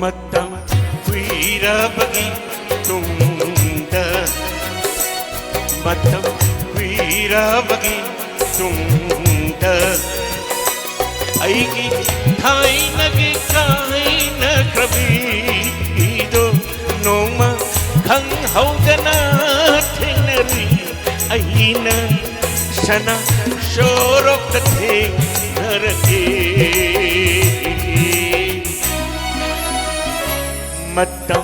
Matam wirabagi tunda, matam wirabagi tunda. Aigi thai nagi kai na krabido noma khang haudana thenari aina sana shorok the narake. Matam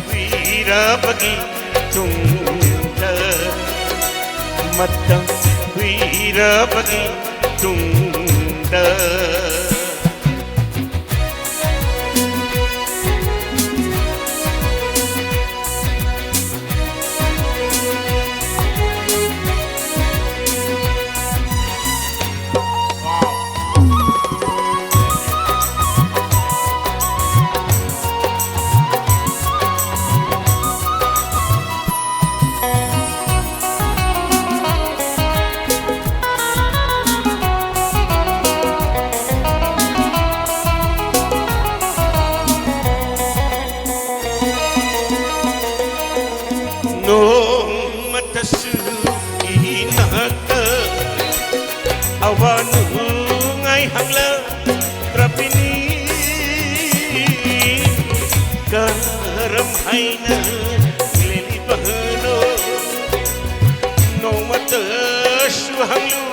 wirabagi tunda, matam wirabagi tunda. No matasu inaka awanu ngai hangla trapini karam haina leli bahno no matasu hanglu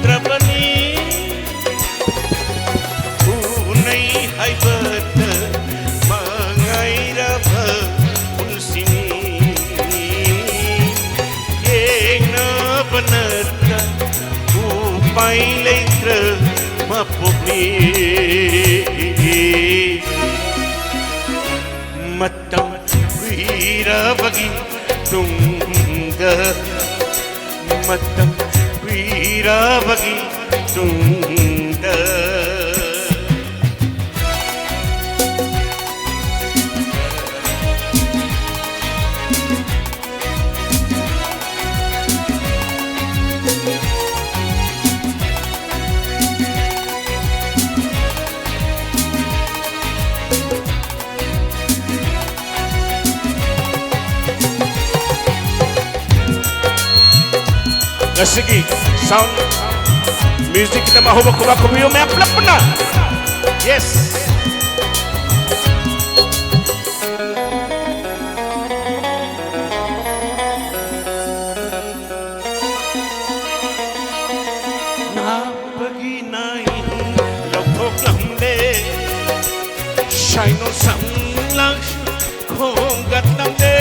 trapani unai haibat mangai rabha unsini Benarkah upai letra mapumi matam wirabagi tunda, matam wirabagi tunda. Segi sound music kita mahu baku-baku biu me plak pernah. Yes. Na pergi naik lokok lambe shine on some lang kongat lambe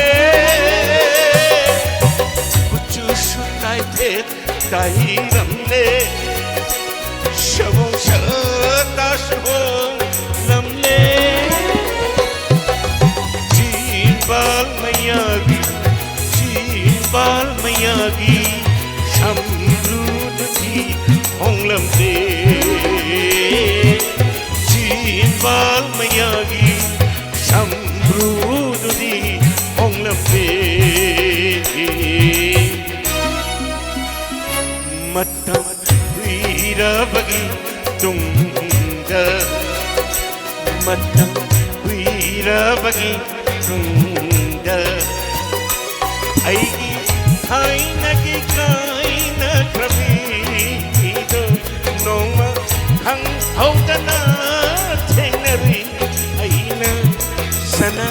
kucu sunai pet Dai ramle shavong shata shavong lamle Jeebal mayagi shamrud thi hong lamle Jeebal mayagi shamrud thi hong lamle Matam wirabagi tunda, matam wirabagi tunda. Aigi hai nagi kai na krabido noma khang haudana thenari aina sana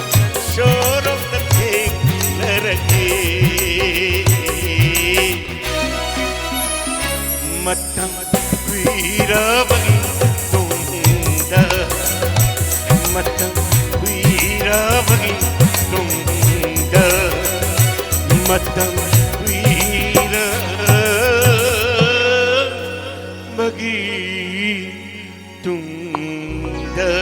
shorok the thenarake. Matam wirabagi tunda, matam wirabagi tunda, matam wirabagi tunda.